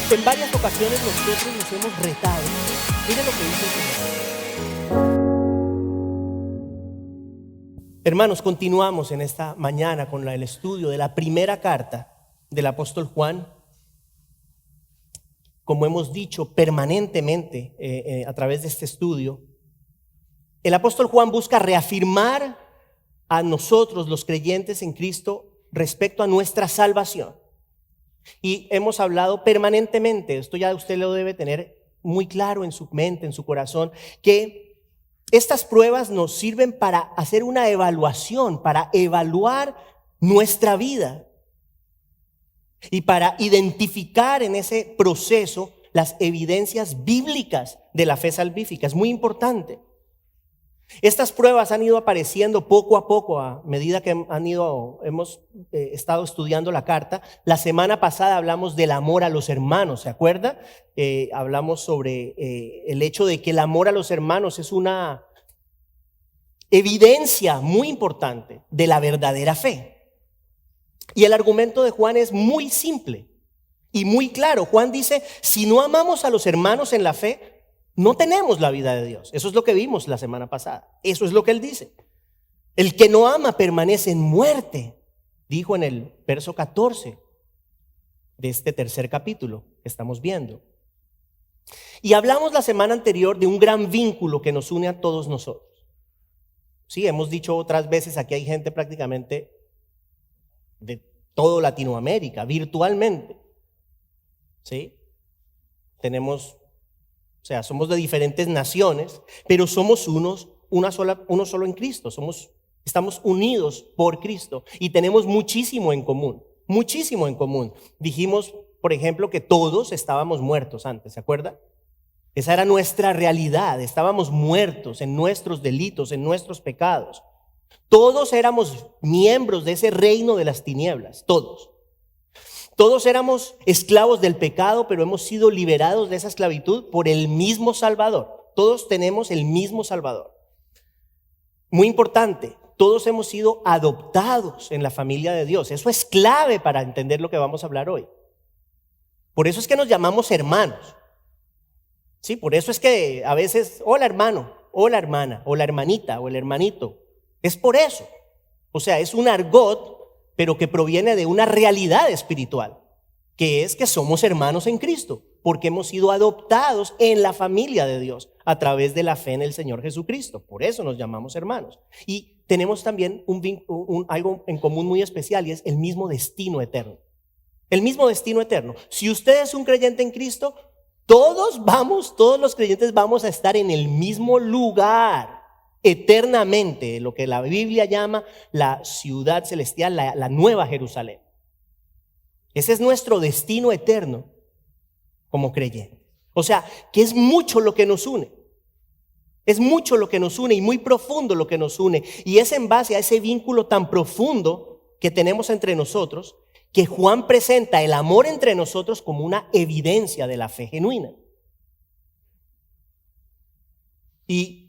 En varias ocasiones nosotros nos hemos retado. Mire lo que dice el Señor. Hermanos, continuamos en esta mañana con el estudio de la primera carta del apóstol Juan. Como hemos dicho permanentemente a través de este estudio, el apóstol Juan busca reafirmar a nosotros los creyentes en Cristo respecto a nuestra salvación. Y hemos hablado permanentemente, esto ya usted lo debe tener muy claro en su mente, en su corazón, que estas pruebas nos sirven para hacer una evaluación, para evaluar nuestra vida y para identificar en ese proceso las evidencias bíblicas de la fe salvífica. Es muy importante. Estas pruebas han ido apareciendo poco a poco a medida que hemos estado estudiando la carta. La semana pasada hablamos del amor a los hermanos, ¿se acuerda? Hablamos sobre el hecho de que el amor a los hermanos es una evidencia muy importante de la verdadera fe. Y el argumento de Juan es muy simple y muy claro. Juan dice, si no amamos a los hermanos en la fe, no tenemos la vida de Dios. Eso es lo que vimos la semana pasada. Eso es lo que él dice. El que no ama permanece en muerte, dijo en el verso 14 de este tercer capítulo que estamos viendo. Y hablamos la semana anterior de un gran vínculo que nos une a todos nosotros. Sí, hemos dicho otras veces, aquí hay gente prácticamente de todo Latinoamérica, virtualmente. ¿Sí? Somos de diferentes naciones, pero somos uno solo en Cristo. Estamos unidos por Cristo y tenemos muchísimo en común, muchísimo en común. Dijimos, por ejemplo, que todos estábamos muertos antes, ¿se acuerda? Esa era nuestra realidad, estábamos muertos en nuestros delitos, en nuestros pecados. Todos éramos miembros de ese reino de las tinieblas, todos. Todos éramos esclavos del pecado, pero hemos sido liberados de esa esclavitud por el mismo Salvador. Todos tenemos el mismo Salvador. Muy importante, todos hemos sido adoptados en la familia de Dios. Eso es clave para entender lo que vamos a hablar hoy. Por eso es que nos llamamos hermanos. Sí, por eso es que a veces, hola hermano, hola hermana, o la hermanita, o el hermanito. Es por eso. O sea, es un argot, pero que proviene de una realidad espiritual, que es que somos hermanos en Cristo, porque hemos sido adoptados en la familia de Dios a través de la fe en el Señor Jesucristo. Por eso nos llamamos hermanos. Y tenemos también algo en común muy especial, y es el mismo destino eterno. El mismo destino eterno. Si usted es un creyente en Cristo, todos los creyentes vamos a estar en el mismo lugar eternamente, lo que la Biblia llama la ciudad celestial, la nueva Jerusalén. Ese es nuestro destino eterno como creyentes. O sea, que es mucho lo que nos une. Es mucho lo que nos une y muy profundo lo que nos une. Y es en base a ese vínculo tan profundo que tenemos entre nosotros que Juan presenta el amor entre nosotros como una evidencia de la fe genuina. Y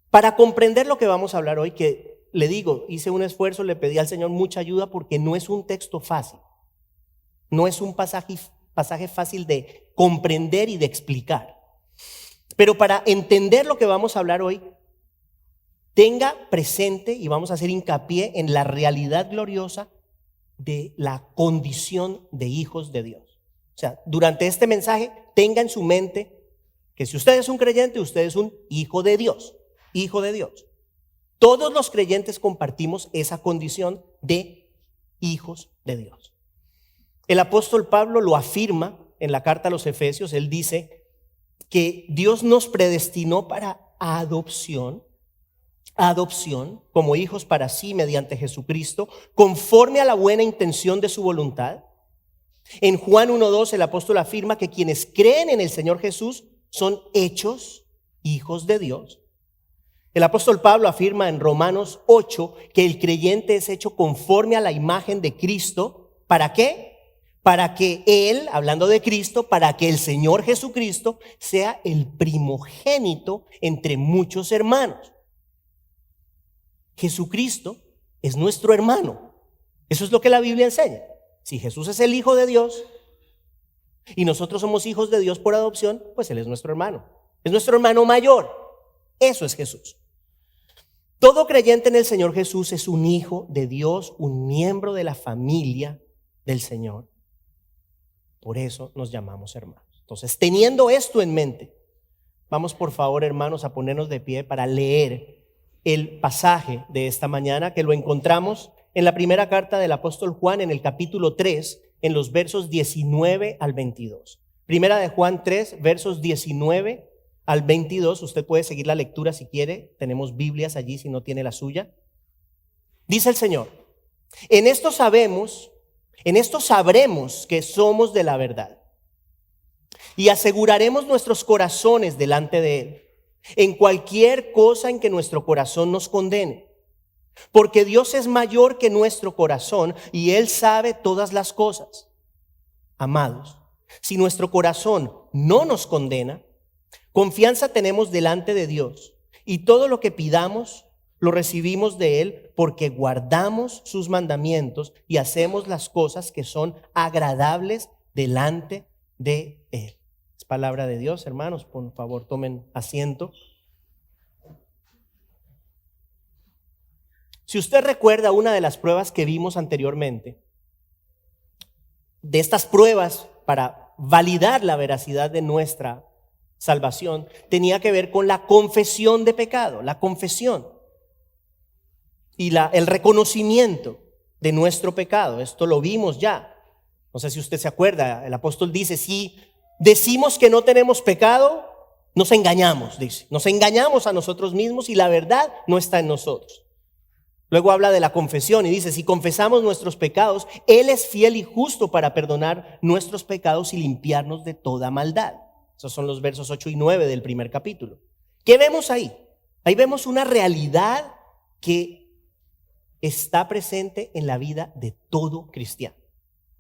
para comprender lo que vamos a hablar hoy, que le digo, hice un esfuerzo, le pedí al Señor mucha ayuda porque no es un texto fácil. No es un pasaje fácil de comprender y de explicar. Pero para entender lo que vamos a hablar hoy, tenga presente y vamos a hacer hincapié en la realidad gloriosa de la condición de hijos de Dios. O sea, durante este mensaje, tenga en su mente que si usted es un creyente, usted es un hijo de Dios. Hijo de Dios. Todos los creyentes compartimos esa condición de hijos de Dios. El apóstol Pablo lo afirma en la carta a los Efesios. Él dice que Dios nos predestinó para adopción como hijos para sí mediante Jesucristo, conforme a la buena intención de su voluntad. En Juan 1:2 el apóstol afirma que quienes creen en el Señor Jesús son hechos hijos de Dios. El apóstol Pablo afirma en Romanos 8 que el creyente es hecho conforme a la imagen de Cristo. ¿Para qué? Para que Él, hablando de Cristo, para que el Señor Jesucristo sea el primogénito entre muchos hermanos. Jesucristo es nuestro hermano. Eso es lo que la Biblia enseña. Si Jesús es el Hijo de Dios, y nosotros somos hijos de Dios por adopción, pues Él es nuestro hermano. Es nuestro hermano mayor. Eso es Jesús. Todo creyente en el Señor Jesús es un hijo de Dios, un miembro de la familia del Señor. Por eso nos llamamos hermanos. Entonces, teniendo esto en mente, vamos por favor, hermanos, a ponernos de pie para leer el pasaje de esta mañana, que lo encontramos en la primera carta del apóstol Juan, en el capítulo 3, en los versos 19 al 22. Primera de Juan 3, versos 19 al 22. Usted puede seguir la lectura si quiere. Tenemos Biblias allí si no tiene la suya. Dice el Señor: en esto sabremos que somos de la verdad, y aseguraremos nuestros corazones delante de Él en cualquier cosa en que nuestro corazón nos condene, porque Dios es mayor que nuestro corazón y Él sabe todas las cosas. Amados, si nuestro corazón no nos condena, confianza tenemos delante de Dios, y todo lo que pidamos lo recibimos de Él, porque guardamos sus mandamientos y hacemos las cosas que son agradables delante de Él. Es palabra de Dios, hermanos. Por favor, tomen asiento. Si usted recuerda una de las pruebas que vimos anteriormente, de estas pruebas para validar la veracidad de nuestra salvación, tenía que ver con la confesión de pecado, la confesión y el reconocimiento de nuestro pecado. Esto lo vimos ya. No sé si usted se acuerda, el apóstol dice: si decimos que no tenemos pecado, nos engañamos, dice. Nos engañamos a nosotros mismos y la verdad no está en nosotros. Luego habla de la confesión y dice: si confesamos nuestros pecados, Él es fiel y justo para perdonar nuestros pecados y limpiarnos de toda maldad. Esos son los versos 8 y 9 del primer capítulo. ¿Qué vemos ahí? Ahí vemos una realidad que está presente en la vida de todo cristiano.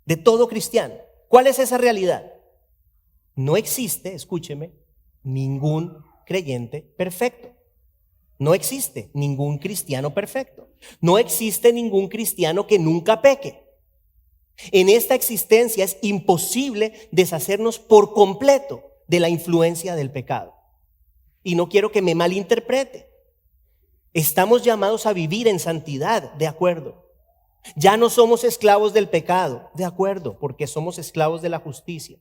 De todo cristiano. ¿Cuál es esa realidad? No existe, escúcheme, ningún creyente perfecto. No existe ningún cristiano perfecto. No existe ningún cristiano que nunca peque. En esta existencia es imposible deshacernos por completo de la influencia del pecado. Y no quiero que me malinterprete. Estamos llamados a vivir en santidad, de acuerdo. Ya no somos esclavos del pecado, de acuerdo, porque somos esclavos de la justicia.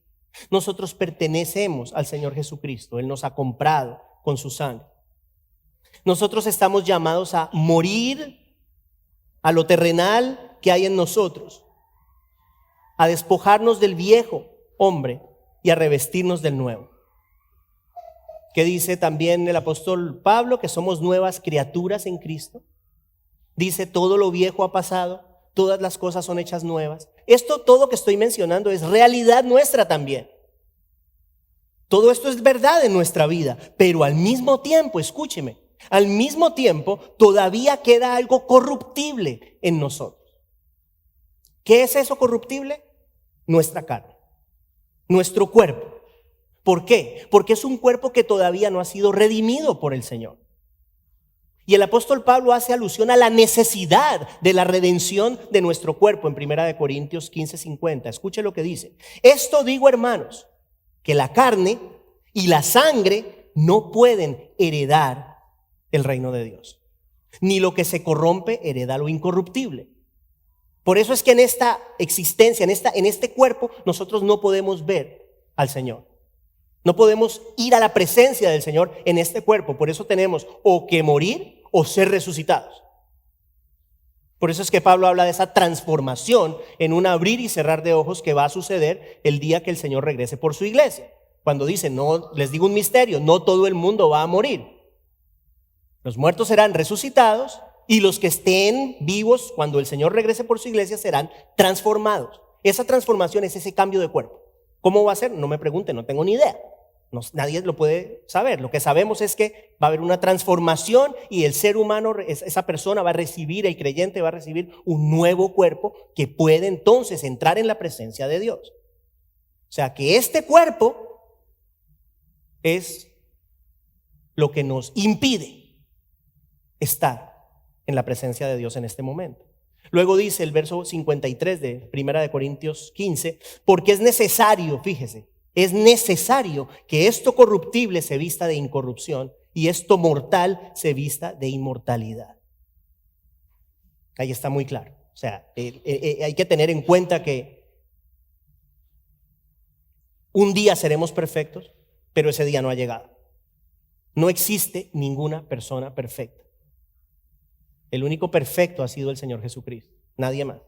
Nosotros pertenecemos al Señor Jesucristo. Él nos ha comprado con su sangre. Nosotros estamos llamados a morir a lo terrenal que hay en nosotros, a despojarnos del viejo hombre y a revestirnos del nuevo. ¿Qué dice también el apóstol Pablo? Que somos nuevas criaturas en Cristo. Dice: todo lo viejo ha pasado, todas las cosas son hechas nuevas. Esto todo que estoy mencionando es realidad nuestra también. Todo esto es verdad en nuestra vida, pero al mismo tiempo, escúcheme, al mismo tiempo todavía queda algo corruptible en nosotros. ¿Qué es eso corruptible? Nuestra carne, nuestro cuerpo. ¿Por qué? Porque es un cuerpo que todavía no ha sido redimido por el Señor. Y el apóstol Pablo hace alusión a la necesidad de la redención de nuestro cuerpo en 1 Corintios 15:50. Escuche lo que dice: esto digo, hermanos, que la carne y la sangre no pueden heredar el reino de Dios, ni lo que se corrompe hereda lo incorruptible. Por eso es que en esta existencia, en este cuerpo, nosotros no podemos ver al Señor. No podemos ir a la presencia del Señor en este cuerpo. Por eso tenemos o que morir o ser resucitados. Por eso es que Pablo habla de esa transformación en un abrir y cerrar de ojos que va a suceder el día que el Señor regrese por su iglesia. Cuando dice: no, les digo un misterio, no todo el mundo va a morir. Los muertos serán resucitados y los que estén vivos cuando el Señor regrese por su iglesia serán transformados. Esa transformación es ese cambio de cuerpo. ¿Cómo va a ser? No me pregunte, no tengo ni idea. Nadie lo puede saber. Lo que sabemos es que va a haber una transformación y el ser humano, esa persona va a recibir, el creyente va a recibir un nuevo cuerpo que puede entonces entrar en la presencia de Dios. O sea que este cuerpo es lo que nos impide estar en la presencia de Dios en este momento. Luego dice el verso 53 de Primera de Corintios 15, porque es necesario, fíjese, es necesario que esto corruptible se vista de incorrupción y esto mortal se vista de inmortalidad. Ahí está muy claro. O sea, hay que tener en cuenta que un día seremos perfectos, pero ese día no ha llegado. No existe ninguna persona perfecta. El único perfecto ha sido el Señor Jesucristo. Nadie más.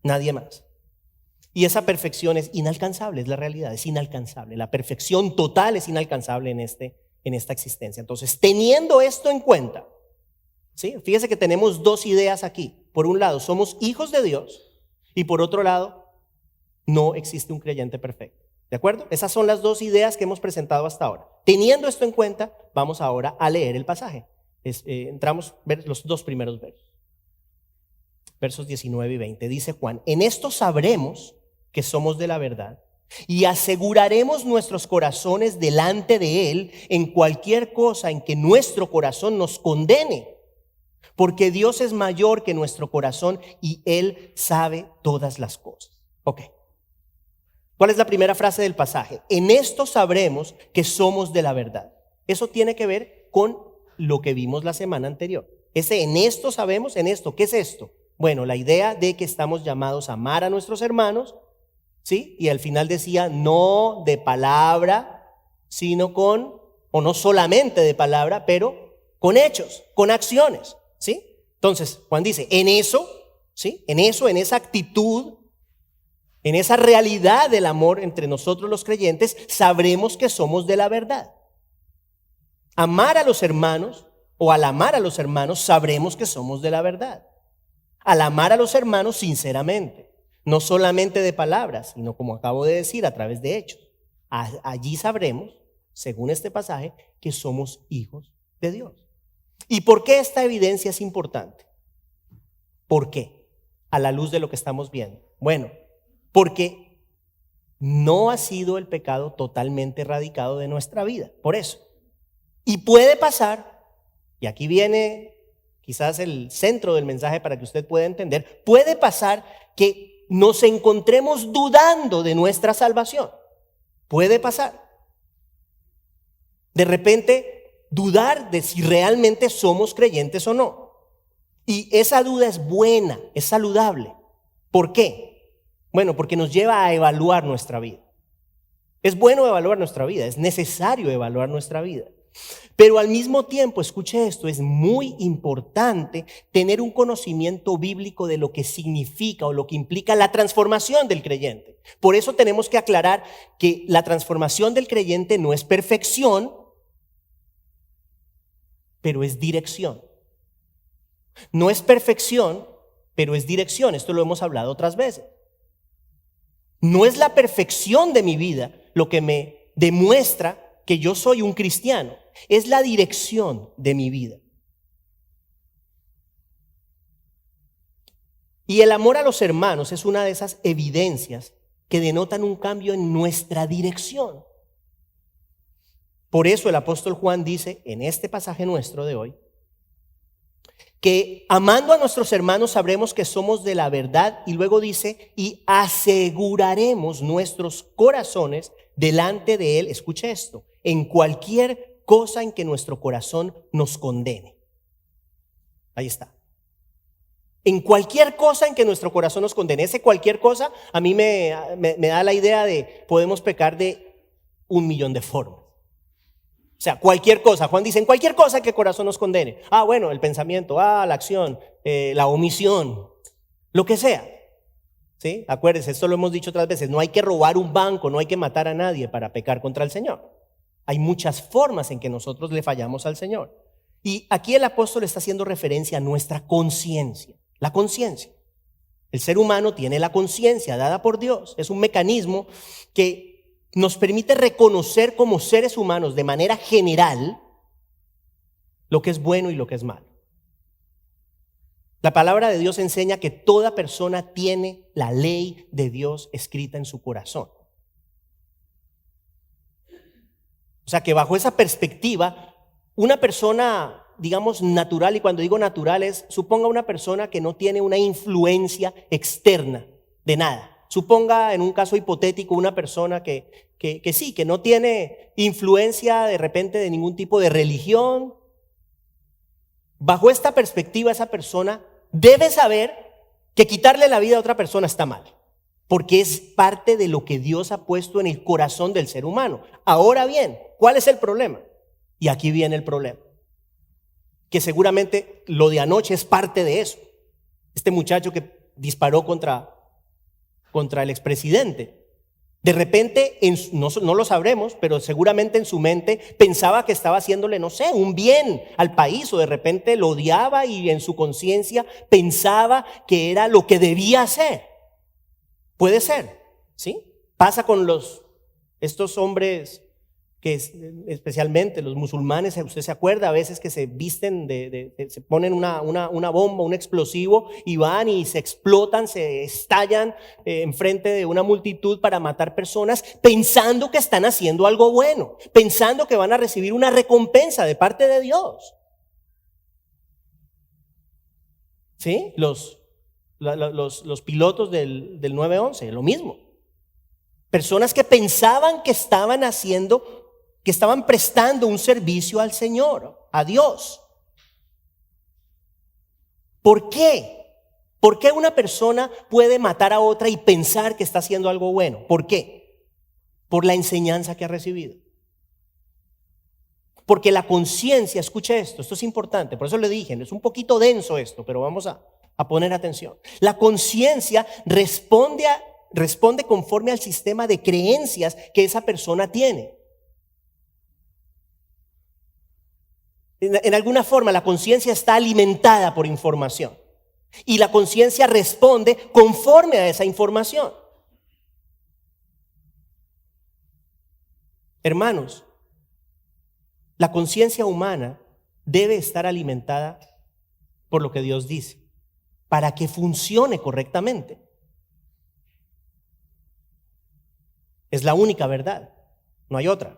Nadie más. Y esa perfección es inalcanzable, es la realidad, es inalcanzable. La perfección total es inalcanzable en esta existencia. Entonces, teniendo esto en cuenta, ¿sí? Fíjese que tenemos dos ideas aquí. Por un lado, somos hijos de Dios y por otro lado, no existe un creyente perfecto. ¿De acuerdo? Esas son las dos ideas que hemos presentado hasta ahora. Teniendo esto en cuenta, vamos ahora a leer el pasaje. Entramos a ver los dos primeros versos. Versos 19 y 20. Dice Juan, en esto sabremos que somos de la verdad y aseguraremos nuestros corazones delante de Él en cualquier cosa en que nuestro corazón nos condene. Porque Dios es mayor que nuestro corazón y Él sabe todas las cosas. Ok. ¿Cuál es la primera frase del pasaje? En esto sabremos que somos de la verdad. Eso tiene que ver con lo que vimos la semana anterior. Ese en esto sabemos, en esto, ¿qué es esto? Bueno, la idea de que estamos llamados a amar a nuestros hermanos, ¿sí? Y al final decía, no de palabra, sino con, o no solamente de palabra, pero con hechos, con acciones, ¿sí? Entonces, Juan dice, en eso, ¿sí? En eso, en esa actitud, en esa realidad del amor entre nosotros los creyentes, sabremos que somos de la verdad. Amar a los hermanos, o al amar a los hermanos, sabremos que somos de la verdad. Al amar a los hermanos sinceramente, no solamente de palabras, sino como acabo de decir, a través de hechos. Allí sabremos, según este pasaje, que somos hijos de Dios. ¿Y por qué esta evidencia es importante? ¿Por qué? A la luz de lo que estamos viendo. Bueno, porque no ha sido el pecado totalmente erradicado de nuestra vida. Por eso. Y puede pasar, y aquí viene quizás el centro del mensaje para que usted pueda entender, puede pasar que nos encontremos dudando de nuestra salvación. Puede pasar. De repente, dudar de si realmente somos creyentes o no. Y esa duda es buena, es saludable. ¿Por qué? Bueno, porque nos lleva a evaluar nuestra vida. Es bueno evaluar nuestra vida, es necesario evaluar nuestra vida. Pero al mismo tiempo, escuche esto, es muy importante tener un conocimiento bíblico de lo que significa o lo que implica la transformación del creyente. Por eso tenemos que aclarar que la transformación del creyente no es perfección, pero es dirección. No es perfección, pero es dirección. Esto lo hemos hablado otras veces. No es la perfección de mi vida lo que me demuestra que yo soy un cristiano. Es la dirección de mi vida. Y el amor a los hermanos es una de esas evidencias que denotan un cambio en nuestra dirección. Por eso el apóstol Juan dice en este pasaje nuestro de hoy, que amando a nuestros hermanos sabremos que somos de la verdad, y luego dice, y aseguraremos nuestros corazones delante de Él, escuche esto, en cualquier cosa en que nuestro corazón nos condene. Ahí está. En cualquier cosa en que nuestro corazón nos condene. Ese cualquier cosa a mí me da la idea de podemos pecar de 1.000.000 de formas. O sea, cualquier cosa. Juan dice, en cualquier cosa que el corazón nos condene. Bueno, el pensamiento, la acción, la omisión, lo que sea. ¿Sí? Acuérdense, esto lo hemos dicho otras veces. No hay que robar un banco, no hay que matar a nadie para pecar contra el Señor. Hay muchas formas en que nosotros le fallamos al Señor. Y aquí el apóstol está haciendo referencia a nuestra conciencia. La conciencia. El ser humano tiene la conciencia dada por Dios. Es un mecanismo que nos permite reconocer como seres humanos de manera general lo que es bueno y lo que es malo. La palabra de Dios enseña que toda persona tiene la ley de Dios escrita en su corazón. O sea que bajo esa perspectiva, una persona digamos, natural, y cuando digo natural es, suponga una persona que no tiene una influencia externa de nada. Suponga, en un caso hipotético, una persona que sí, que no tiene influencia de repente de ningún tipo de religión. Bajo esta perspectiva, esa persona debe saber que quitarle la vida a otra persona está mal, porque es parte de lo que Dios ha puesto en el corazón del ser humano. Ahora bien, ¿cuál es el problema? Y aquí viene el problema, que seguramente lo de anoche es parte de eso. Este muchacho que disparó contra el expresidente, de repente, no lo sabremos, pero seguramente en su mente pensaba que estaba haciéndole, no sé, un bien al país, o de repente lo odiaba y en su conciencia pensaba que era lo que debía hacer. Puede ser, ¿sí? Pasa con estos hombres que especialmente los musulmanes, usted se acuerda a veces que se visten se ponen una bomba, un explosivo, y van y se explotan, se estallan enfrente de una multitud para matar personas, pensando que están haciendo algo bueno, pensando que van a recibir una recompensa de parte de Dios. ¿Sí? Los pilotos del 911, lo mismo. Personas que pensaban que estaban prestando un servicio al Señor, a Dios. ¿Por qué? ¿Por qué una persona puede matar a otra y pensar que está haciendo algo bueno? ¿Por qué? Por la enseñanza que ha recibido. Porque la conciencia, escuche esto es importante, por eso le dije, es un poquito denso esto, pero vamos a poner atención. La conciencia responde conforme al sistema de creencias que esa persona tiene. En alguna forma la conciencia está alimentada por información y la conciencia responde conforme a esa información. Hermanos, la conciencia humana debe estar alimentada por lo que Dios dice para que funcione correctamente. Es la única verdad, no hay otra.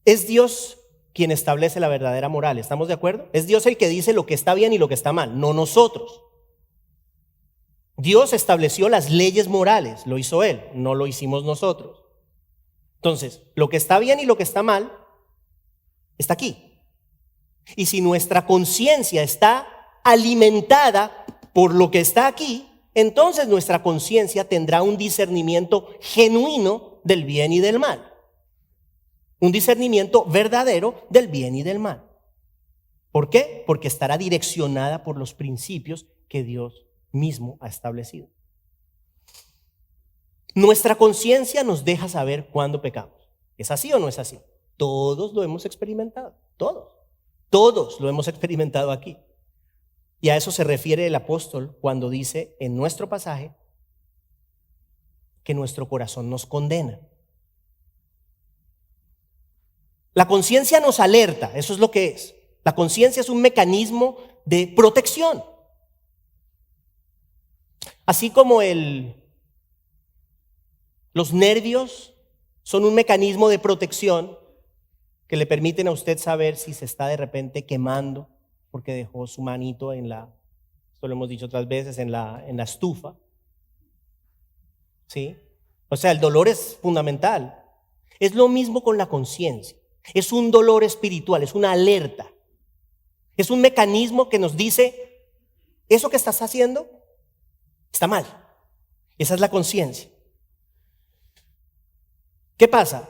Es Dios quien establece la verdadera moral, ¿estamos de acuerdo? Es Dios el que dice lo que está bien y lo que está mal, no nosotros. Dios estableció las leyes morales, lo hizo Él, no lo hicimos nosotros. Entonces, lo que está bien y lo que está mal está aquí. Y si nuestra conciencia está alimentada por lo que está aquí, entonces nuestra conciencia tendrá un discernimiento genuino del bien y del mal. Un discernimiento verdadero del bien y del mal. ¿Por qué? Porque estará direccionada por los principios que Dios mismo ha establecido. Nuestra conciencia nos deja saber cuándo pecamos. ¿Es así o no es así? Todos lo hemos experimentado, todos lo hemos experimentado aquí. Y a eso se refiere el apóstol cuando dice en nuestro pasaje que nuestro corazón nos condena. La conciencia nos alerta, eso es lo que es. La conciencia es un mecanismo de protección. Así como los nervios son un mecanismo de protección que le permiten a usted saber si se está de repente quemando porque dejó su manito esto lo hemos dicho otras veces, en la estufa. ¿Sí? O sea, el dolor es fundamental. Es lo mismo con la conciencia. Es un dolor espiritual, es una alerta. Es un mecanismo que nos dice, eso que estás haciendo está mal. Esa es la conciencia. ¿Qué pasa?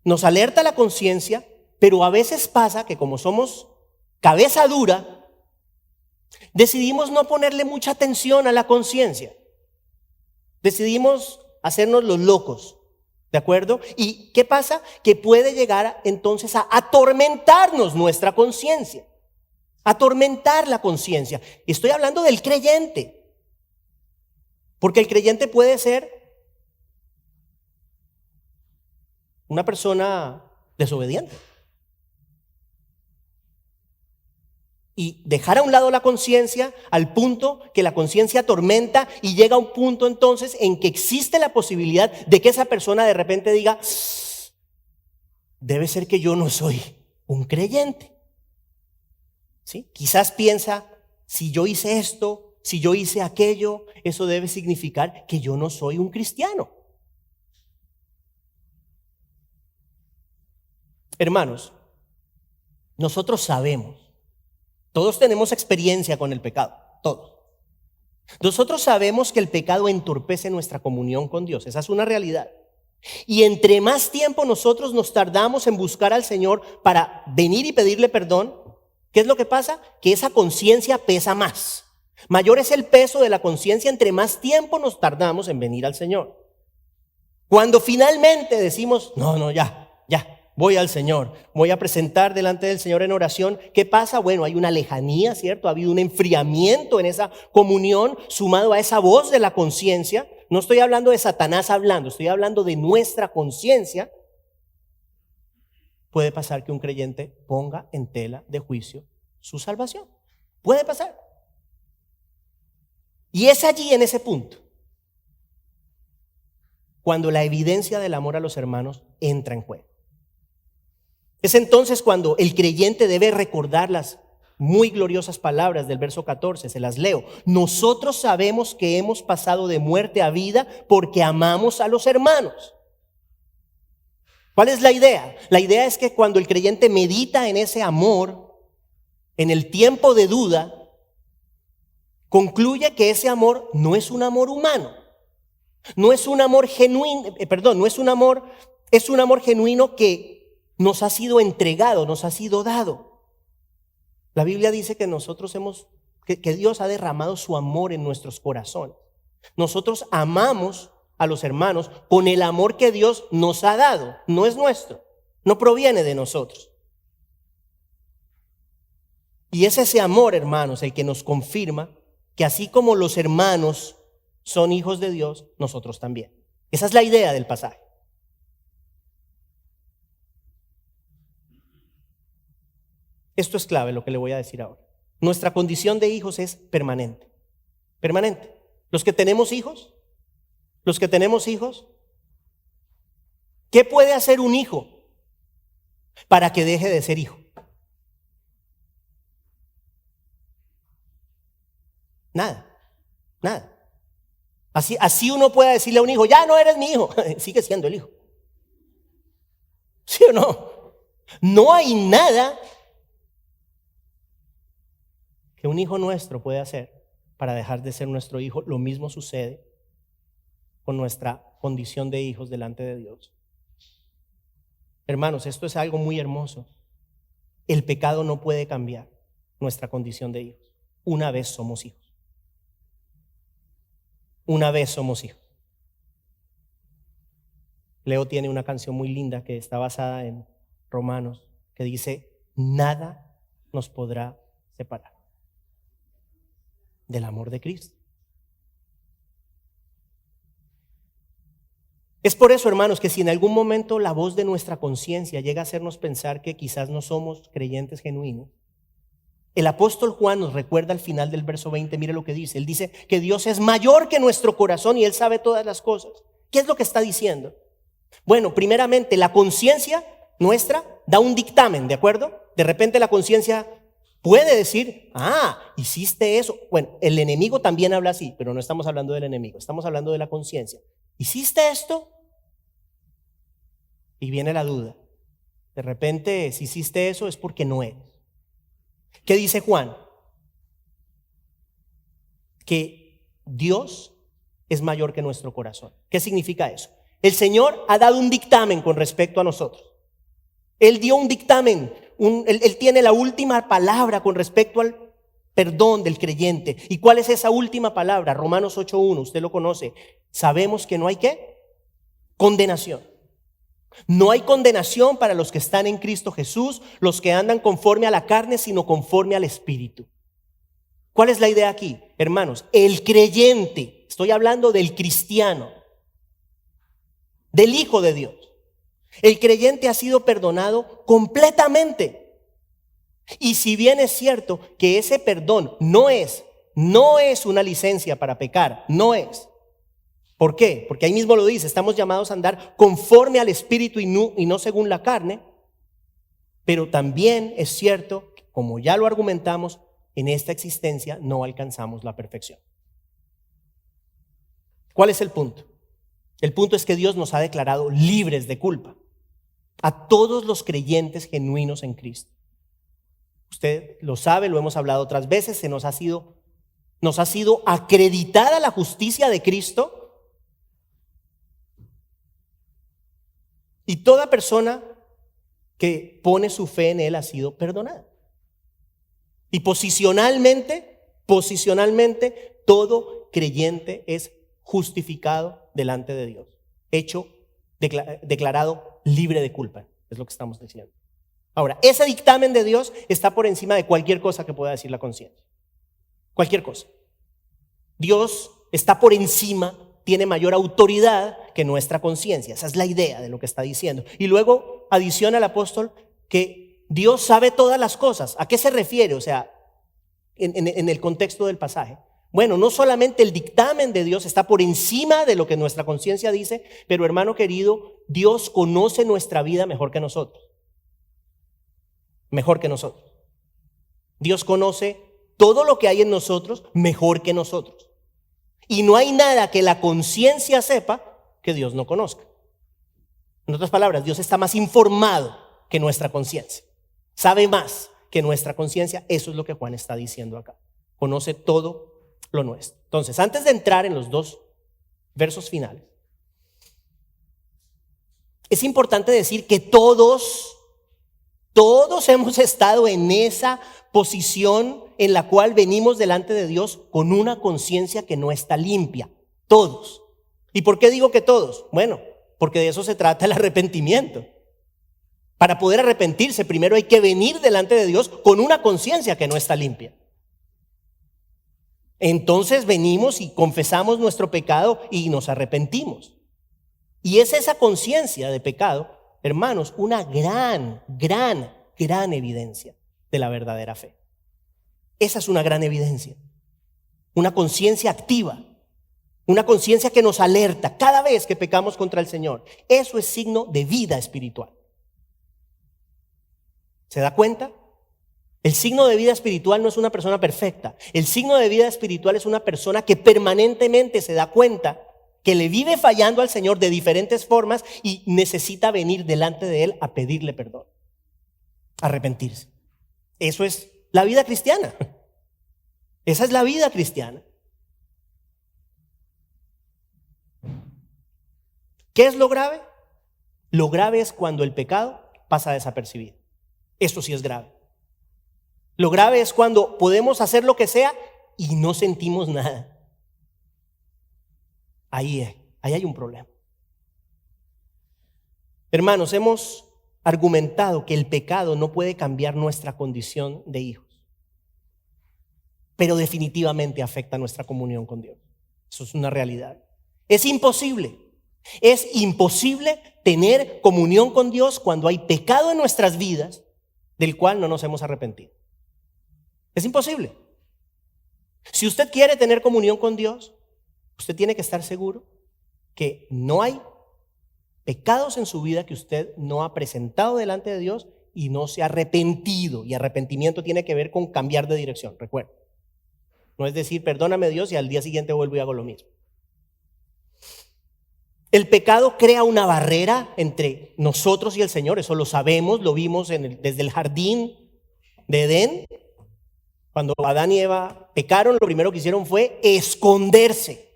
Nos alerta la conciencia, pero a veces pasa que como somos cabeza dura, decidimos no ponerle mucha atención a la conciencia. Decidimos hacernos los locos. ¿De acuerdo? ¿Y qué pasa? Que puede llegar entonces a atormentarnos nuestra conciencia. Atormentar la conciencia. Estoy hablando del creyente. Porque el creyente puede ser una persona desobediente. Y dejar a un lado la conciencia al punto que la conciencia atormenta y llega a un punto entonces en que existe la posibilidad de que esa persona de repente diga, debe ser que yo no soy un creyente. ¿Sí? Quizás piensa, si yo hice esto, si yo hice aquello, eso debe significar que yo no soy un cristiano. Hermanos, nosotros sabemos, todos tenemos experiencia con el pecado, todos. Nosotros sabemos que el pecado entorpece nuestra comunión con Dios, esa es una realidad. Y entre más tiempo nosotros nos tardamos en buscar al Señor para venir y pedirle perdón, ¿qué es lo que pasa? Que esa conciencia pesa más. Mayor es el peso de la conciencia entre más tiempo nos tardamos en venir al Señor. Cuando finalmente decimos, no, ya, voy al Señor, voy a presentar delante del Señor en oración, ¿qué pasa? Bueno, hay una lejanía, ¿cierto? Ha habido un enfriamiento en esa comunión sumado a esa voz de la conciencia. No estoy hablando de Satanás hablando, estoy hablando de nuestra conciencia. Puede pasar que un creyente ponga en tela de juicio su salvación. Puede pasar. Y es allí, en ese punto, cuando la evidencia del amor a los hermanos entra en juego. Es entonces cuando el creyente debe recordar las muy gloriosas palabras del verso 14, se las leo. Nosotros sabemos que hemos pasado de muerte a vida porque amamos a los hermanos. ¿Cuál es la idea? La idea es que cuando el creyente medita en ese amor, en el tiempo de duda, concluye que ese amor no es un amor humano, no es un amor genuino, es un amor genuino que nos ha sido entregado, nos ha sido dado. La Biblia dice que que Dios ha derramado su amor en nuestros corazones. Nosotros amamos a los hermanos con el amor que Dios nos ha dado, no es nuestro, no proviene de nosotros. Y es ese amor, hermanos, el que nos confirma que así como los hermanos son hijos de Dios, nosotros también. Esa es la idea del pasaje. Esto es clave lo que le voy a decir ahora. Nuestra condición de hijos es permanente. Permanente. Los que tenemos hijos, ¿qué puede hacer un hijo para que deje de ser hijo? Nada. Así uno puede decirle a un hijo, ya no eres mi hijo, sigue siendo el hijo. ¿Sí o no? No hay nada que un hijo nuestro puede hacer para dejar de ser nuestro hijo. Lo mismo sucede con nuestra condición de hijos delante de Dios. Hermanos, esto es algo muy hermoso. El pecado no puede cambiar nuestra condición de hijos. Una vez somos hijos. Una vez somos hijos. Leo tiene una canción muy linda que está basada en Romanos, que dice, nada nos podrá separar del amor de Cristo. Es por eso, hermanos, que si en algún momento la voz de nuestra conciencia llega a hacernos pensar que quizás no somos creyentes genuinos, el apóstol Juan nos recuerda al final del verso 20, mire lo que dice. Él dice que Dios es mayor que nuestro corazón y Él sabe todas las cosas. ¿Qué es lo que está diciendo? Bueno, primeramente, la conciencia nuestra da un dictamen, ¿de acuerdo? De repente la conciencia puede decir, hiciste eso. Bueno, el enemigo también habla así, pero no estamos hablando del enemigo, estamos hablando de la conciencia. ¿Hiciste esto? Y viene la duda. De repente, si hiciste eso es porque no eres. ¿Qué dice Juan? Que Dios es mayor que nuestro corazón. ¿Qué significa eso? El Señor ha dado un dictamen con respecto a nosotros. Él dio un dictamen, él tiene la última palabra con respecto al perdón del creyente. ¿Y cuál es esa última palabra? Romanos 8:1, usted lo conoce. Sabemos que no hay ¿qué? Condenación. No hay condenación para los que están en Cristo Jesús, los que andan conforme a la carne, sino conforme al Espíritu. ¿Cuál es la idea aquí? Hermanos, el creyente, estoy hablando del cristiano, del Hijo de Dios. El creyente ha sido perdonado completamente. Y si bien es cierto que ese perdón no es una licencia para pecar, no es. ¿Por qué? Porque ahí mismo lo dice, estamos llamados a andar conforme al Espíritu y no según la carne. Pero también es cierto, como ya lo argumentamos, en esta existencia no alcanzamos la perfección. ¿Cuál es el punto? El punto es que Dios nos ha declarado libres de culpa a todos los creyentes genuinos en Cristo. Usted lo sabe, lo hemos hablado otras veces, nos ha sido acreditada la justicia de Cristo, y toda persona que pone su fe en Él ha sido perdonada. Y posicionalmente, todo creyente es justificado delante de Dios, declarado libre de culpa, es lo que estamos diciendo. Ahora, ese dictamen de Dios está por encima de cualquier cosa que pueda decir la conciencia. Cualquier cosa. Dios está por encima, tiene mayor autoridad que nuestra conciencia. Esa es la idea de lo que está diciendo. Y luego adiciona el apóstol que Dios sabe todas las cosas. ¿A qué se refiere? O sea, en el contexto del pasaje. Bueno, no solamente el dictamen de Dios está por encima de lo que nuestra conciencia dice, pero hermano querido, Dios conoce nuestra vida mejor que nosotros. Mejor que nosotros. Dios conoce todo lo que hay en nosotros mejor que nosotros. Y no hay nada que la conciencia sepa que Dios no conozca. En otras palabras, Dios está más informado que nuestra conciencia. Sabe más que nuestra conciencia. Eso es lo que Juan está diciendo acá. Conoce todo lo nuestro. Entonces, antes de entrar en los dos versos finales, es importante decir que todos hemos estado en esa posición en la cual venimos delante de Dios con una conciencia que no está limpia. Todos. ¿Y por qué digo que todos? Bueno, porque de eso se trata el arrepentimiento. Para poder arrepentirse, primero hay que venir delante de Dios con una conciencia que no está limpia. Entonces venimos y confesamos nuestro pecado y nos arrepentimos. Y es esa conciencia de pecado, hermanos, una gran evidencia de la verdadera fe. Esa es una gran evidencia. Una conciencia activa. Una conciencia que nos alerta cada vez que pecamos contra el Señor. Eso es signo de vida espiritual. ¿Se da cuenta? El signo de vida espiritual no es una persona perfecta. El signo de vida espiritual es una persona que permanentemente se da cuenta que le vive fallando al Señor de diferentes formas y necesita venir delante de Él a pedirle perdón, arrepentirse. Eso es la vida cristiana. Esa es la vida cristiana. ¿Qué es lo grave? Lo grave es cuando el pecado pasa desapercibido. Eso sí es grave. Lo grave es cuando podemos hacer lo que sea y no sentimos nada. Ahí hay un problema. Hermanos, hemos argumentado que el pecado no puede cambiar nuestra condición de hijos, pero definitivamente afecta nuestra comunión con Dios. Eso es una realidad. Es imposible tener comunión con Dios cuando hay pecado en nuestras vidas del cual no nos hemos arrepentido. Es imposible. Si usted quiere tener comunión con Dios, usted tiene que estar seguro que no hay pecados en su vida que usted no ha presentado delante de Dios y no se ha arrepentido. Y arrepentimiento tiene que ver con cambiar de dirección, recuerda. No es decir, perdóname Dios y al día siguiente vuelvo y hago lo mismo. El pecado crea una barrera entre nosotros y el Señor. Eso lo sabemos, lo vimos desde el jardín de Edén. Cuando Adán y Eva pecaron, lo primero que hicieron fue esconderse.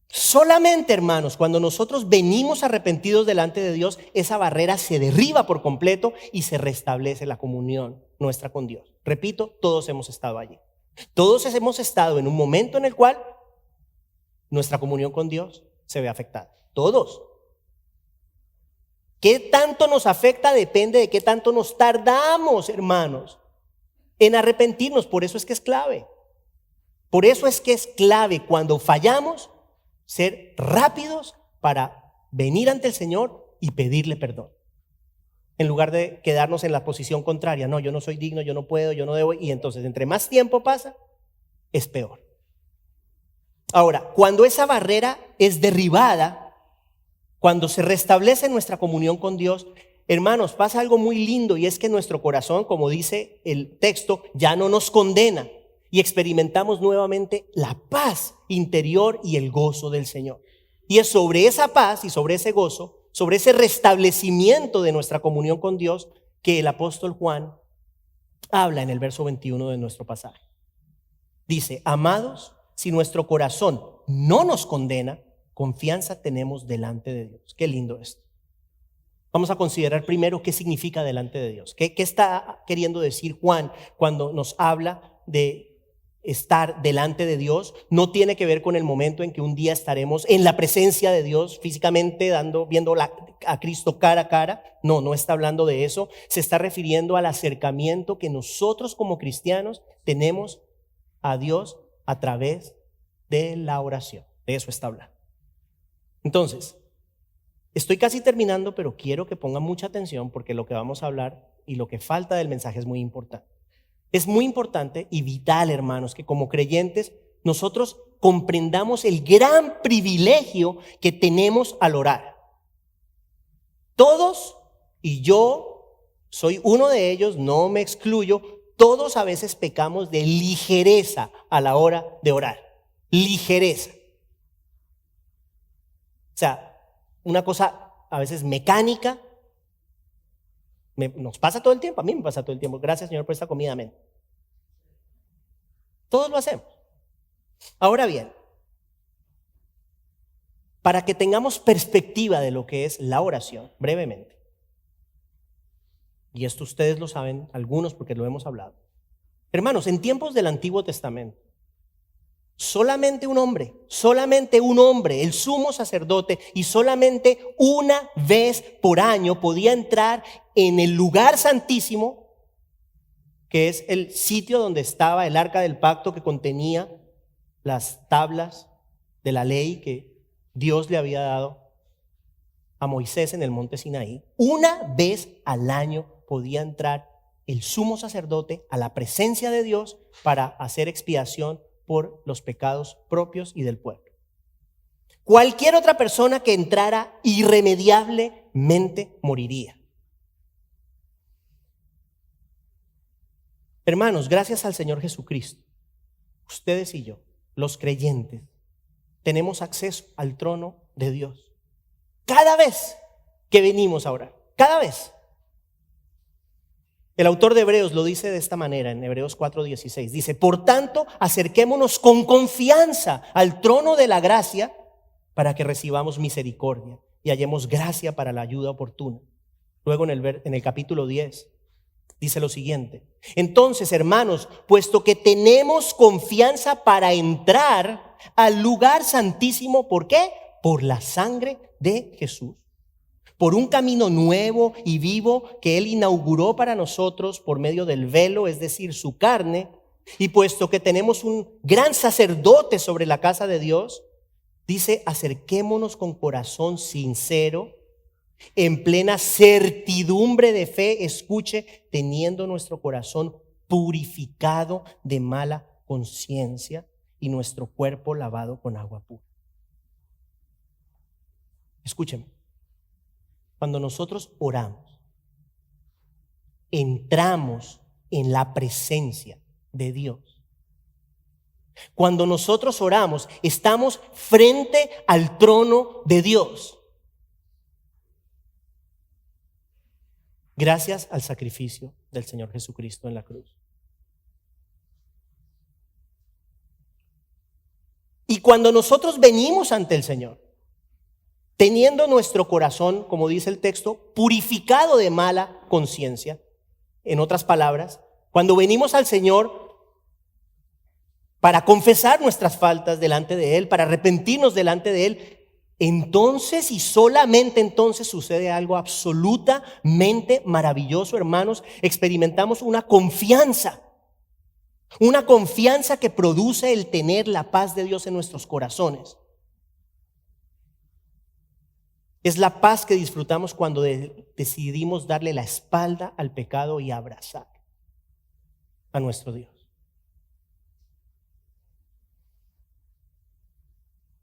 Solamente, hermanos, cuando nosotros venimos arrepentidos delante de Dios, esa barrera se derriba por completo y se restablece la comunión nuestra con Dios. Repito, todos hemos estado allí. Todos hemos estado en un momento en el cual nuestra comunión con Dios se ve afectada. Todos. ¿Qué tanto nos afecta? Depende de qué tanto nos tardamos, hermanos, en arrepentirnos. Por eso es que es clave. Por eso es que es clave cuando fallamos ser rápidos para venir ante el Señor y pedirle perdón. En lugar de quedarnos en la posición contraria. No, yo no soy digno, yo no puedo, yo no debo. Y entonces, entre más tiempo pasa, es peor. Ahora, cuando esa barrera es derribada, cuando se restablece nuestra comunión con Dios, hermanos, pasa algo muy lindo y es que nuestro corazón, como dice el texto, ya no nos condena y experimentamos nuevamente la paz interior y el gozo del Señor. Y es sobre esa paz y sobre ese gozo, sobre ese restablecimiento de nuestra comunión con Dios, que el apóstol Juan habla en el verso 21 de nuestro pasaje. Dice: amados, si nuestro corazón no nos condena, confianza tenemos delante de Dios. Qué lindo esto. Vamos a considerar primero qué significa delante de Dios. ¿Qué está queriendo decir Juan cuando nos habla de estar delante de Dios? No tiene que ver con el momento en que un día estaremos en la presencia de Dios físicamente, viendo a Cristo cara a cara. No está hablando de eso. Se está refiriendo al acercamiento que nosotros como cristianos tenemos a Dios a través de la oración. De eso está hablando. Entonces, estoy casi terminando, pero quiero que pongan mucha atención porque lo que vamos a hablar y lo que falta del mensaje es muy importante. Es muy importante y vital, hermanos, que como creyentes nosotros comprendamos el gran privilegio que tenemos al orar. Todos, y yo soy uno de ellos, no me excluyo, todos a veces pecamos de ligereza a la hora de orar. Ligereza. O sea, una cosa a veces mecánica. Nos pasa todo el tiempo, a mí me pasa todo el tiempo. Gracias, Señor, por esta comida, amén. Todos lo hacemos. Ahora bien, para que tengamos perspectiva de lo que es la oración, brevemente, y esto ustedes lo saben, algunos porque lo hemos hablado. Hermanos, en tiempos del Antiguo Testamento, solamente un hombre, el sumo sacerdote, y solamente una vez por año podía entrar en el lugar santísimo, que es el sitio donde estaba el arca del pacto que contenía las tablas de la ley que Dios le había dado a Moisés en el monte Sinaí. Una vez al año podía entrar el sumo sacerdote a la presencia de Dios para hacer expiación por los pecados propios y del pueblo. Cualquier otra persona que entrara irremediablemente moriría. Hermanos, gracias al Señor Jesucristo, ustedes y yo, los creyentes, tenemos acceso al trono de Dios. Cada vez que venimos a orar, cada vez. El autor de Hebreos lo dice de esta manera en Hebreos 4:16. Dice: por tanto, acerquémonos con confianza al trono de la gracia para que recibamos misericordia y hallemos gracia para la ayuda oportuna. Luego en el capítulo 10 dice lo siguiente: entonces, hermanos, puesto que tenemos confianza para entrar al lugar santísimo, ¿por qué? Por la sangre de Jesús. Por un camino nuevo y vivo que Él inauguró para nosotros por medio del velo, es decir, su carne. Y puesto que tenemos un gran sacerdote sobre la casa de Dios, dice: acerquémonos con corazón sincero, en plena certidumbre de fe, escuche, teniendo nuestro corazón purificado de mala conciencia y nuestro cuerpo lavado con agua pura. Escúcheme. Cuando nosotros oramos, entramos en la presencia de Dios. Cuando nosotros oramos, estamos frente al trono de Dios. Gracias al sacrificio del Señor Jesucristo en la cruz. Y cuando nosotros venimos ante el Señor, teniendo nuestro corazón, como dice el texto, purificado de mala conciencia. En otras palabras, cuando venimos al Señor para confesar nuestras faltas delante de Él, para arrepentirnos delante de Él, entonces y solamente entonces sucede algo absolutamente maravilloso, hermanos. Experimentamos una confianza que produce el tener la paz de Dios en nuestros corazones. Es la paz que disfrutamos cuando decidimos darle la espalda al pecado y abrazar a nuestro Dios.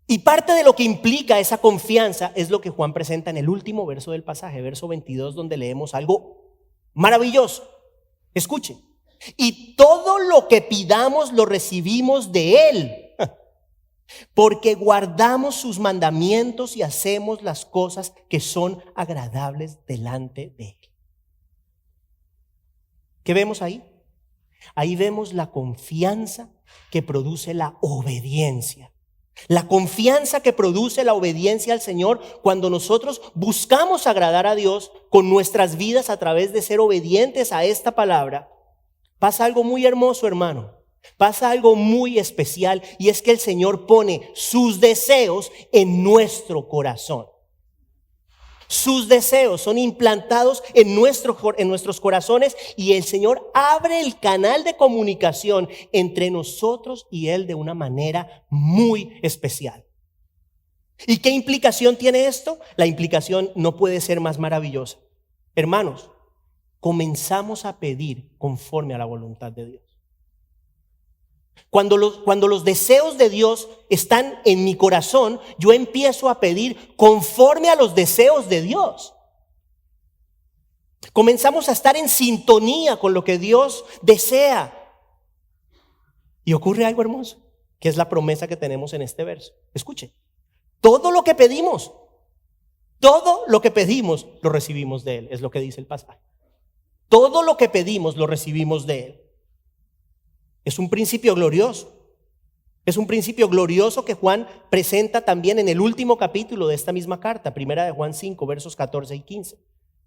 Y parte de lo que implica esa confianza es lo que Juan presenta en el último verso del pasaje, verso 22, donde leemos algo maravilloso. Escuchen. Y todo lo que pidamos lo recibimos de Él, porque guardamos sus mandamientos y hacemos las cosas que son agradables delante de Él. ¿Qué vemos ahí? Ahí vemos la confianza que produce la obediencia. La confianza que produce la obediencia al Señor cuando nosotros buscamos agradar a Dios con nuestras vidas a través de ser obedientes a esta palabra. Pasa algo muy hermoso, hermano. Pasa algo muy especial, y es que el Señor pone sus deseos en nuestro corazón. Sus deseos son implantados en nuestros corazones, y el Señor abre el canal de comunicación entre nosotros y Él de una manera muy especial. ¿Y qué implicación tiene esto? La implicación no puede ser más maravillosa. Hermanos, comenzamos a pedir conforme a la voluntad de Dios. Cuando los deseos de Dios están en mi corazón, yo empiezo a pedir conforme a los deseos de Dios. Comenzamos a estar en sintonía con lo que Dios desea. Y ocurre algo hermoso, que es la promesa que tenemos en este verso. Escuchen, todo lo que pedimos lo recibimos de Él, es lo que dice el pasaje. Todo lo que pedimos lo recibimos de Él. Es un principio glorioso. Es un principio glorioso que Juan presenta también en el último capítulo de esta misma carta, primera de Juan 5, versos 14 y 15.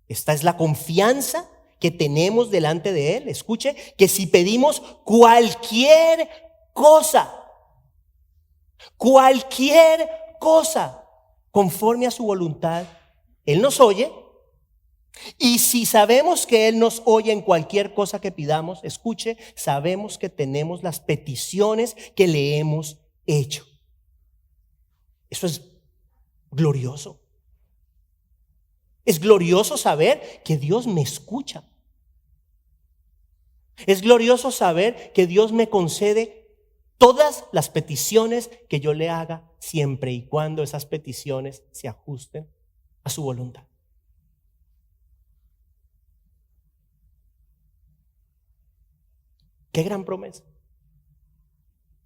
Esta es la confianza que tenemos delante de Él. Escuche, que si pedimos cualquier cosa, conforme a su voluntad, Él nos oye. Y si sabemos que Él nos oye en cualquier cosa que pidamos, escuche, sabemos que tenemos las peticiones que le hemos hecho. Eso es glorioso. Es glorioso saber que Dios me escucha. Es glorioso saber que Dios me concede todas las peticiones que yo le haga, siempre y cuando esas peticiones se ajusten a su voluntad. ¡Qué gran promesa!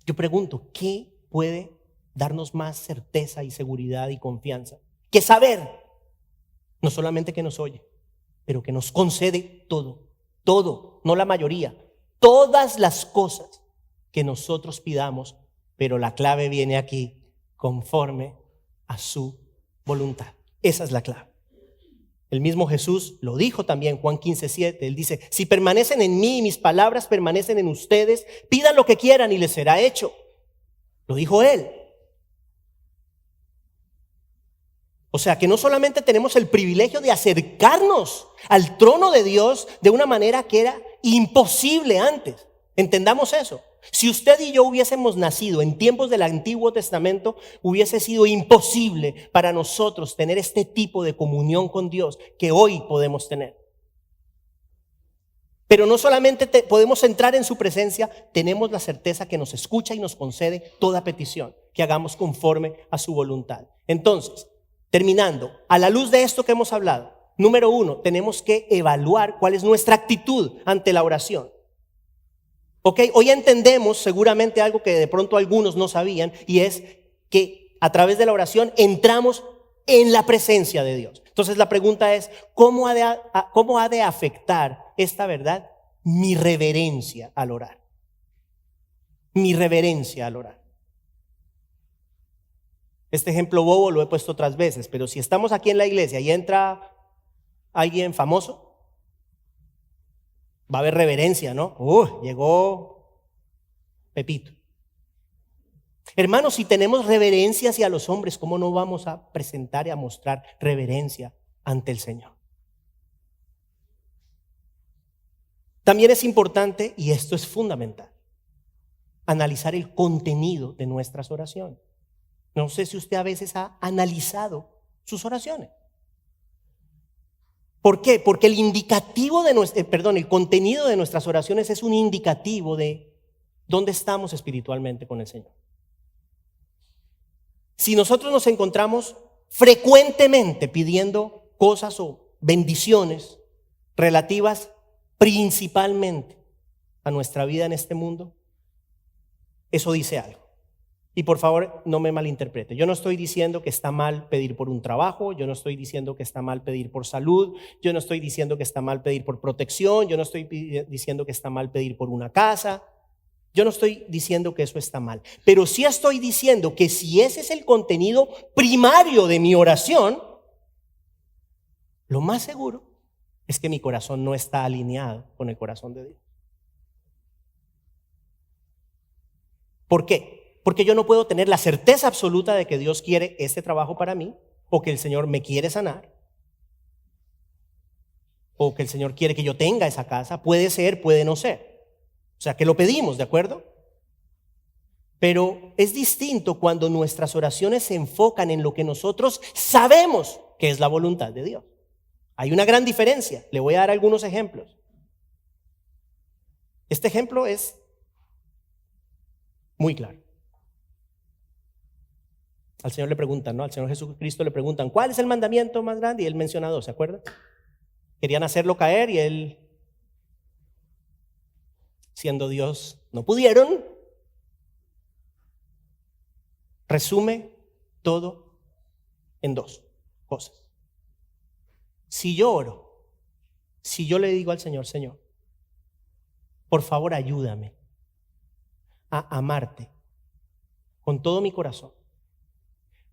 Yo pregunto, ¿qué puede darnos más certeza y seguridad y confianza que saber, no solamente que nos oye, pero que nos concede todo, no la mayoría, todas las cosas que nosotros pidamos, pero la clave viene aquí, conforme a su voluntad? Esa es la clave. El mismo Jesús lo dijo también, Juan 15:7. Él dice, si permanecen en mí y mis palabras permanecen en ustedes, pidan lo que quieran y les será hecho. Lo dijo Él. O sea que no solamente tenemos el privilegio de acercarnos al trono de Dios de una manera que era imposible antes. Entendamos eso. Si usted y yo hubiésemos nacido en tiempos del Antiguo Testamento, hubiese sido imposible para nosotros tener este tipo de comunión con Dios que hoy podemos tener. Pero no solamente podemos entrar en su presencia, tenemos la certeza que nos escucha y nos concede toda petición que hagamos conforme a su voluntad. Entonces, terminando, a la luz de esto que hemos hablado, número 1, tenemos que evaluar cuál es nuestra actitud ante la oración. Ok, hoy entendemos seguramente algo que de pronto algunos no sabían, y es que a través de la oración entramos en la presencia de Dios. Entonces la pregunta es, ¿cómo ha de afectar esta verdad mi reverencia al orar? Mi reverencia al orar. Este ejemplo bobo lo he puesto otras veces, pero si estamos aquí en la iglesia y entra alguien famoso, va a haber reverencia, ¿no? Llegó Pepito. Hermanos, si tenemos reverencia hacia los hombres, ¿cómo no vamos a presentar y a mostrar reverencia ante el Señor? También es importante, y esto es fundamental, analizar el contenido de nuestras oraciones. No sé si usted a veces ha analizado sus oraciones. ¿Por qué? Porque el contenido de nuestras oraciones es un indicativo de dónde estamos espiritualmente con el Señor. Si nosotros nos encontramos frecuentemente pidiendo cosas o bendiciones relativas principalmente a nuestra vida en este mundo, eso dice algo. Y por favor, no me malinterprete. Yo no estoy diciendo que está mal pedir por un trabajo, yo no estoy diciendo que está mal pedir por salud, yo no estoy diciendo que está mal pedir por protección, yo no estoy diciendo que está mal pedir por una casa. Yo no estoy diciendo que eso está mal, pero sí estoy diciendo que si ese es el contenido primario de mi oración, lo más seguro es que mi corazón no está alineado con el corazón de Dios. ¿Por qué? Porque yo no puedo tener la certeza absoluta de que Dios quiere este trabajo para mí, o que el Señor me quiere sanar, o que el Señor quiere que yo tenga esa casa. Puede ser, puede no ser. O sea, que lo pedimos, ¿de acuerdo? Pero es distinto cuando nuestras oraciones se enfocan en lo que nosotros sabemos que es la voluntad de Dios. Hay una gran diferencia. Le voy a dar algunos ejemplos. Este ejemplo es muy claro. Al Señor le preguntan, ¿no? Al Señor Jesucristo le preguntan, ¿cuál es el mandamiento más grande? Y Él menciona dos, ¿se acuerdan? Querían hacerlo caer y Él, siendo Dios, no pudieron. Resume todo en dos cosas. Si yo oro, si yo le digo al Señor, Señor, por favor ayúdame a amarte con todo mi corazón,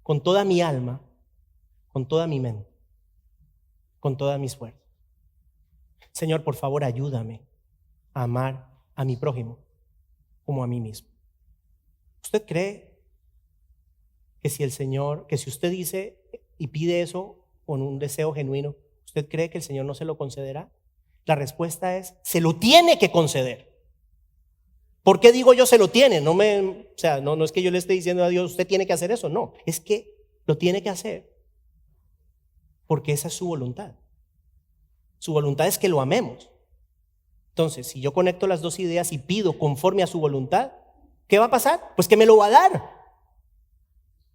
con toda mi alma, con toda mi mente, con todas mis fuerzas. Señor, por favor ayúdame a amar a mi prójimo como a mí mismo. ¿Usted cree que si el Señor, que si usted dice y pide eso con un deseo genuino, ¿usted cree que el Señor no se lo concederá? La respuesta es, se lo tiene que conceder. ¿Por qué digo yo se lo tiene? No es que yo le esté diciendo a Dios, usted tiene que hacer eso. No, es que lo tiene que hacer porque esa es su voluntad. Su voluntad es que lo amemos. Entonces, si yo conecto las dos ideas y pido conforme a su voluntad, ¿qué va a pasar? Pues que me lo va a dar.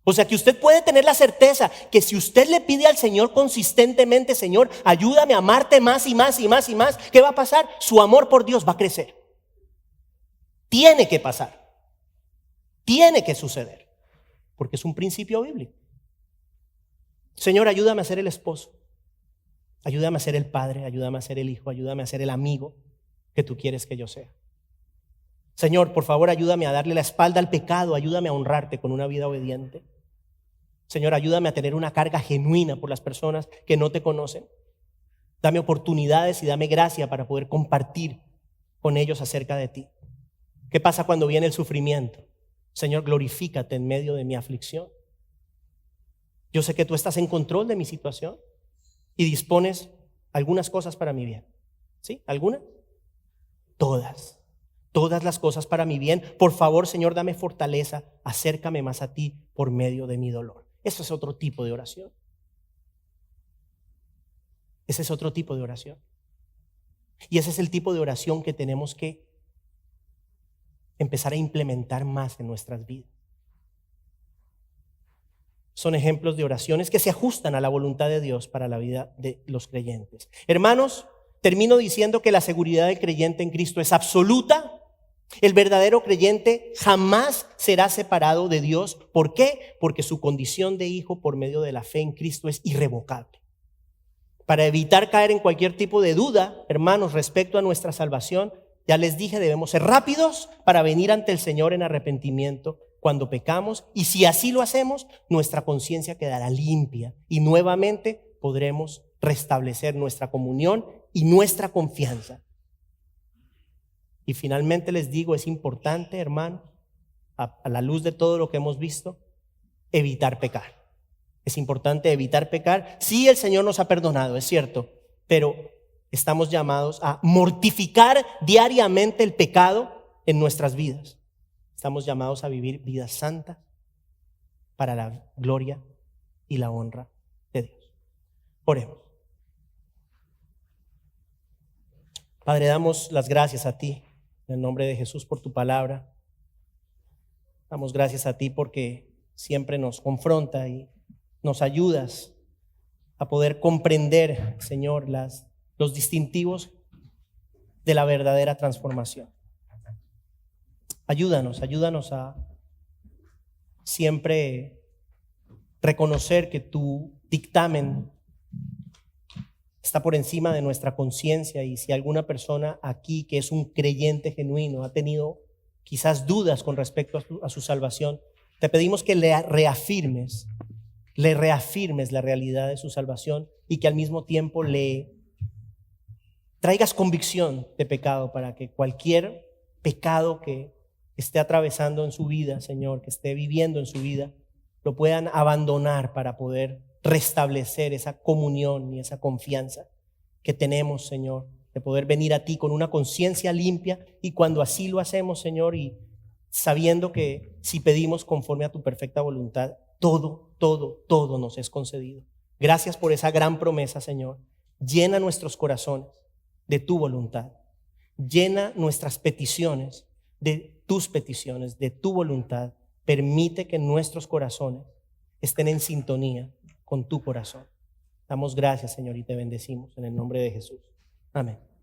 O sea que usted puede tener la certeza que si usted le pide al Señor consistentemente, Señor, ayúdame a amarte más y más y más y más, ¿qué va a pasar? Su amor por Dios va a crecer. Tiene que pasar. Tiene que suceder. Porque es un principio bíblico. Señor, ayúdame a ser el esposo. Ayúdame a ser el padre, ayúdame a ser el hijo, ayúdame a ser el amigo que tú quieres que yo sea. Señor, por favor, ayúdame a darle la espalda al pecado, ayúdame a honrarte con una vida obediente. Señor, ayúdame a tener una carga genuina por las personas que no te conocen. Dame oportunidades y dame gracia para poder compartir con ellos acerca de ti. ¿Qué pasa cuando viene el sufrimiento? Señor, glorifícate en medio de mi aflicción. Yo sé que tú estás en control de mi situación y dispones algunas cosas para mi bien. ¿Sí? ¿Algunas? Todas las cosas para mi bien. Por favor, Señor, dame fortaleza, acércame más a ti por medio de mi dolor. Eso es otro tipo de oración. Ese es otro tipo de oración. Y ese es el tipo de oración que tenemos que empezar a implementar más en nuestras vidas. Son ejemplos de oraciones que se ajustan a la voluntad de Dios para la vida de los creyentes. Hermanos, termino diciendo que la seguridad del creyente en Cristo es absoluta. El verdadero creyente jamás será separado de Dios. ¿Por qué? Porque su condición de hijo por medio de la fe en Cristo es irrevocable. Para evitar caer en cualquier tipo de duda, hermanos, respecto a nuestra salvación, ya les dije, debemos ser rápidos para venir ante el Señor en arrepentimiento cuando pecamos, y si así lo hacemos, nuestra conciencia quedará limpia y nuevamente podremos restablecer nuestra comunión y nuestra confianza. Y finalmente les digo, es importante, hermano, a la luz de todo lo que hemos visto, evitar pecar. Es importante evitar pecar. Sí, el Señor nos ha perdonado, es cierto, pero estamos llamados a mortificar diariamente el pecado en nuestras vidas. Estamos llamados a vivir vidas santas para la gloria y la honra de Dios. Oremos. Padre, damos las gracias a ti en el nombre de Jesús por tu palabra. Damos gracias a ti porque siempre nos confronta y nos ayudas a poder comprender, Señor, los distintivos de la verdadera transformación. Ayúdanos a siempre reconocer que tu dictamen está por encima de nuestra conciencia, y si alguna persona aquí que es un creyente genuino ha tenido quizás dudas con respecto a su salvación, te pedimos que le reafirmes la realidad de su salvación y que al mismo tiempo le traigas convicción de pecado, para que cualquier pecado que esté atravesando en su vida, Señor, que esté viviendo en su vida, lo puedan abandonar para poder restablecer esa comunión y esa confianza que tenemos, Señor, de poder venir a ti con una conciencia limpia, y cuando así lo hacemos, Señor, y sabiendo que si pedimos conforme a tu perfecta voluntad, todo nos es concedido. Gracias por esa gran promesa, Señor. Llena nuestros corazones de tu voluntad. Llena nuestras peticiones de tus peticiones, de tu voluntad. Permite que nuestros corazones estén en sintonía con tu corazón. Damos gracias, Señor, y te bendecimos en el nombre de Jesús. Amén.